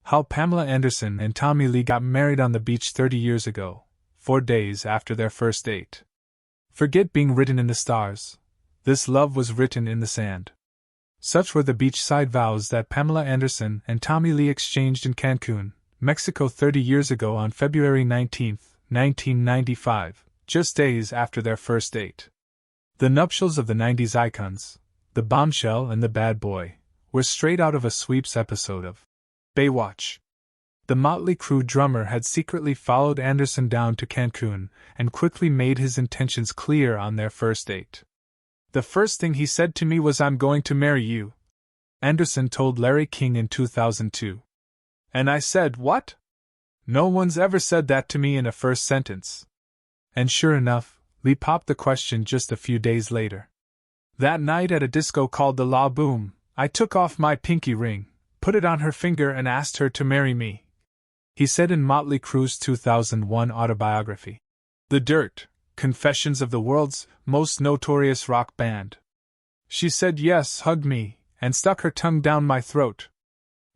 How Pamela Anderson and Tommy Lee got married on the beach 30 years ago, 4 days after their first date. Forget being written in the stars. This love was written in the sand. Such were the beachside vows that Pamela Anderson and Tommy Lee exchanged in Cancun, Mexico 30 years ago on February 19, 1995, just days after their first date. The nuptials of the 90s icons, the bombshell and the bad boy, were straight out of a Sweeps episode of Baywatch. The Mötley Crüe drummer had secretly followed Anderson down to Cancun and quickly made his intentions clear on their first date. "The first thing he said to me was, 'I'm going to marry you,'" Anderson told Larry King in 2002. "And I said, 'What? No one's ever said that to me in a first sentence.'" And sure enough, Lee popped the question just a few days later. "That night at a disco called the La Boom, I took off my pinky ring, put it on her finger and asked her to marry me," he said in Mötley Crüe's 2001 autobiography. The Dirt, Confessions of the World's Most Notorious Rock Band. "She said yes, hugged me, and stuck her tongue down my throat."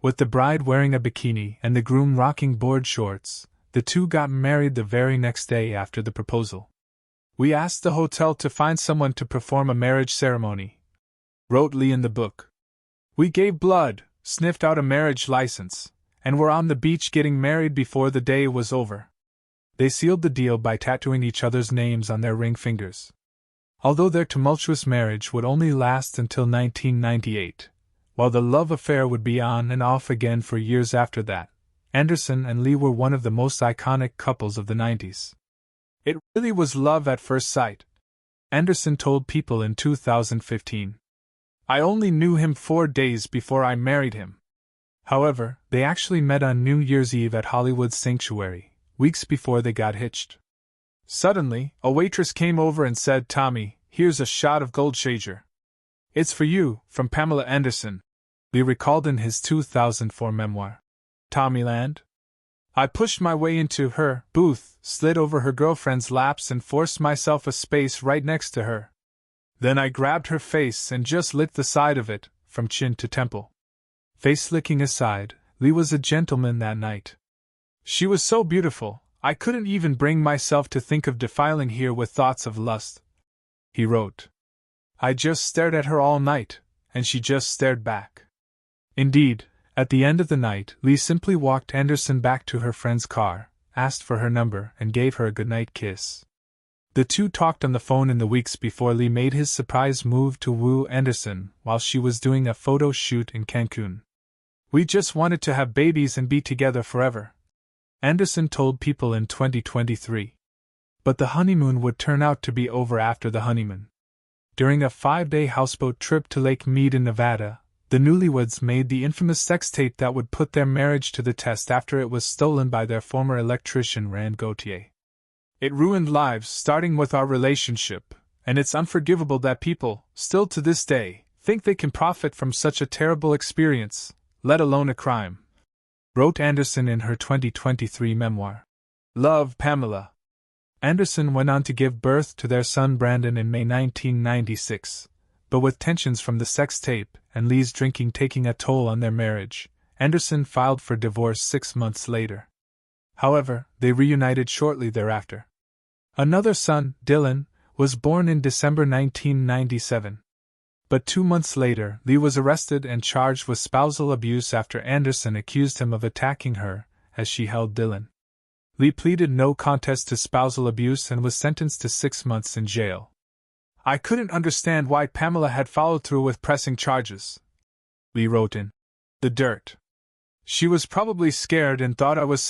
With the bride wearing a bikini and the groom rocking board shorts, the two got married the very next day after the proposal. "We asked the hotel to find someone to perform a marriage ceremony," wrote Lee in the book. "We gave blood, sniffed out a marriage license, and were on the beach getting married before the day was over." They sealed the deal by tattooing each other's names on their ring fingers. Although their tumultuous marriage would only last until 1998, while the love affair would be on and off again for years after that, Anderson and Lee were one of the most iconic couples of the 90s. "It really was love at first sight," Anderson told People in 2015. "I only knew him 4 days before I married him." However, they actually met on New Year's Eve at Hollywood's Sanctuary, weeks before they got hitched. "Suddenly, a waitress came over and said, 'Tommy, here's a shot of Goldschlager. It's for you, from Pamela Anderson,'" Lee recalled in his 2004 memoir, Tommyland. "I pushed my way into her booth, slid over her girlfriend's laps and forced myself a space right next to her. Then I grabbed her face and just licked the side of it, from chin to temple." Face licking aside, Lee was a gentleman that night. "She was so beautiful, I couldn't even bring myself to think of defiling her with thoughts of lust," he wrote. "I just stared at her all night, and she just stared back." Indeed, at the end of the night, Lee simply walked Anderson back to her friend's car, asked for her number, and gave her a goodnight kiss. The two talked on the phone in the weeks before Lee made his surprise move to woo Anderson while she was doing a photo shoot in Cancun. "We just wanted to have babies and be together forever," Anderson told People in 2023. But the honeymoon would turn out to be over after the honeymoon. During a 5-day houseboat trip to Lake Mead in Nevada, the newlyweds made the infamous sex tape that would put their marriage to the test after it was stolen by their former electrician Rand Gauthier. "It ruined lives, starting with our relationship, and it's unforgivable that people, still to this day, think they can profit from such a terrible experience, let alone a crime," wrote Anderson in her 2023 memoir. "Love, Pamela." Anderson went on to give birth to their son Brandon in May 1996, but with tensions from the sex tape and Lee's drinking taking a toll on their marriage, Anderson filed for divorce 6 months later. However, they reunited shortly thereafter. Another son, Dylan, was born in December 1997. But 2 months later, Lee was arrested and charged with spousal abuse after Anderson accused him of attacking her as she held Dylan. Lee pleaded no contest to spousal abuse and was sentenced to 6 months in jail. "I couldn't understand why Pamela had followed through with pressing charges," Lee wrote in The Dirt. "She was probably scared and thought I was